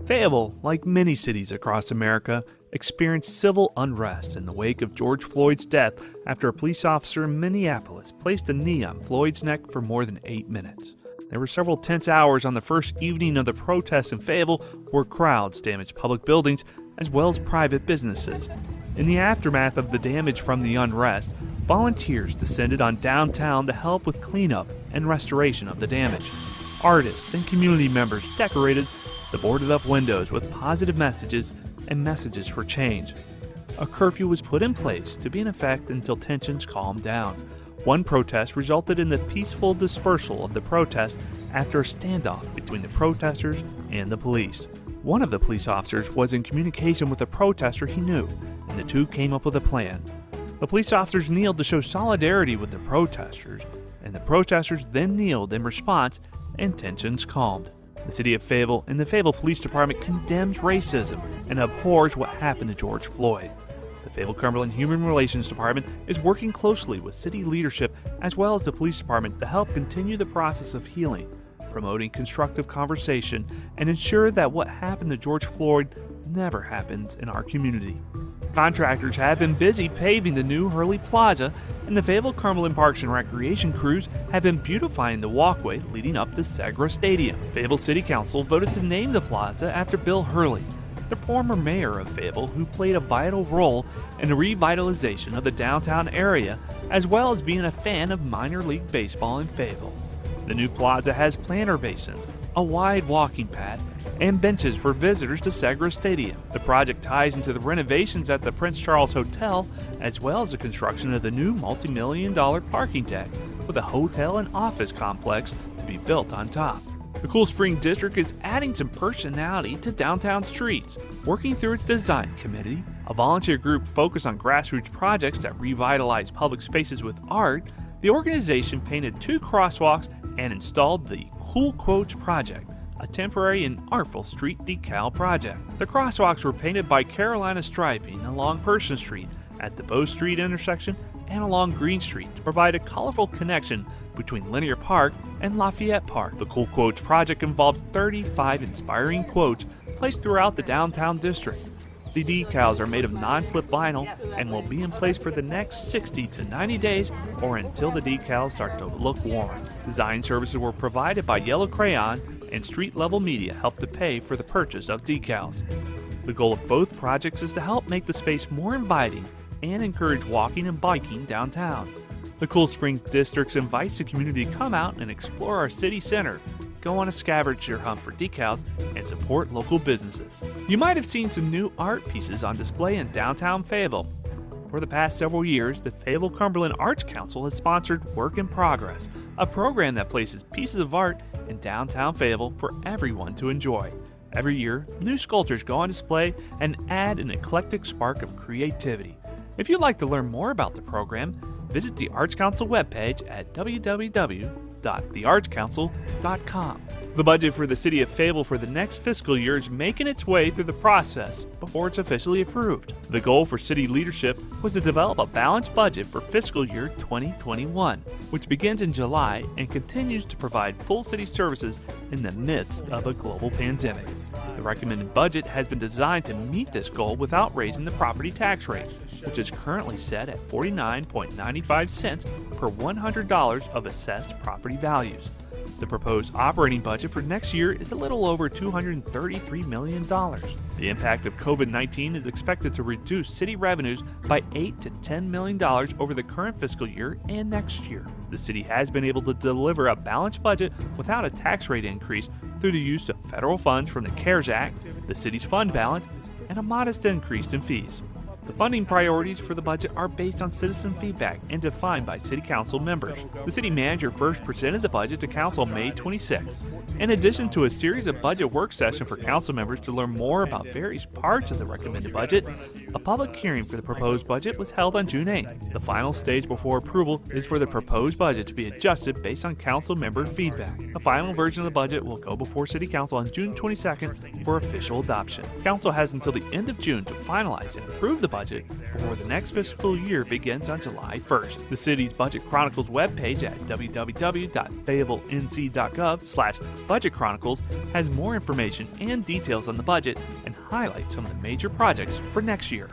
Fayetteville, like many cities across America, experienced civil unrest in the wake of George Floyd's death after a police officer in Minneapolis placed a knee on Floyd's neck for more than 8 minutes. There were several tense hours on the first evening of the protests in Fayetteville where crowds damaged public buildings as well as private businesses. In the aftermath of the damage from the unrest, volunteers descended on downtown to help with cleanup and restoration of the damage. Artists and community members decorated the boarded-up windows with positive messages and messages for change. A curfew was put in place to be in effect until tensions calmed down. One protest resulted in the peaceful dispersal of the protest after a standoff between the protesters and the police. One of the police officers was in communication with a protester he knew, and the two came up with a plan. The police officers kneeled to show solidarity with the protesters, and the protesters then kneeled in response, and tensions calmed. The City of Fayetteville and the Fayetteville Police Department condemns racism and abhors what happened to George Floyd. The Fayetteville-Cumberland Human Relations Department is working closely with city leadership as well as the police department to help continue the process of healing, promoting constructive conversation, and ensure that what happened to George Floyd never happens in our community. Contractors have been busy paving the new Hurley Plaza, and the Fayetteville-Cumberland Parks and Recreation crews have been beautifying the walkway leading up to Segra Stadium. Fayetteville City Council voted to name the plaza after Bill Hurley, the former mayor of Fayetteville who played a vital role in the revitalization of the downtown area, as well as being a fan of minor league baseball in Fayetteville. The new plaza has planter basins, a wide walking path, and benches for visitors to Segra Stadium. The project ties into the renovations at the Prince Charles Hotel, as well as the construction of the new multi-million-dollar parking deck with a hotel and office complex to be built on top. The Cool Spring District is adding some personality to downtown streets, working through its design committee, a volunteer group focused on grassroots projects that revitalize public spaces with art. The organization painted 2 crosswalks and installed the Cool Quotes Project, a temporary and artful street decal project. The crosswalks were painted by Carolina Striping along Person Street, at the Bow Street intersection, and along Green Street to provide a colorful connection between Linear Park and Lafayette Park. The Cool Quotes Project involves 35 inspiring quotes placed throughout the downtown district. The decals are made of non-slip vinyl and will be in place for the next 60 to 90 days or until the decals start to look worn. Design services were provided by Yellow Crayon, and Street Level Media helped to pay for the purchase of decals. The goal of both projects is to help make the space more inviting and encourage walking and biking downtown. The Cool Springs District invites the community to come out and explore our city center, go on a scavenger hunt for decals, and support local businesses. You might have seen some new art pieces on display in downtown Fayetteville. For the past several years, the Fayetteville-Cumberland Arts Council has sponsored Work in Progress, a program that places pieces of art in downtown Fayetteville for everyone to enjoy. Every year, new sculptures go on display and add an eclectic spark of creativity. If you'd like to learn more about the program, visit the Arts Council webpage at www.theartscouncil.com. The budget for the City of Fayetteville for the next fiscal year is making its way through the process before it's officially approved. The goal for city leadership was to develop a balanced budget for fiscal year 2021, which begins in July and continues to provide full city services in the midst of a global pandemic. The recommended budget has been designed to meet this goal without raising the property tax rate, which is currently set at 49.95 cents per $100 of assessed property values. The proposed operating budget for next year is a little over $233 million. The impact of COVID-19 is expected to reduce city revenues by $8 to $10 million over the current fiscal year and next year. The city has been able to deliver a balanced budget without a tax rate increase through the use of federal funds from the CARES Act, the city's fund balance, and a modest increase in fees. The funding priorities for the budget are based on citizen feedback and defined by City Council members. The City Manager first presented the budget to Council on May 26. In addition to a series of budget work sessions for Council members to learn more about various parts of the recommended budget, a public hearing for the proposed budget was held on June 8. The final stage before approval is for the proposed budget to be adjusted based on Council member feedback. The final version of the budget will go before City Council on June 22nd for official adoption. Council has until the end of June to finalize and approve the budget budget before the next fiscal year begins on July 1st. The city's Budget Chronicles webpage at www.fayettevillenc.gov/Budget Chronicles has more information and details on the budget and highlights some of the major projects for next year.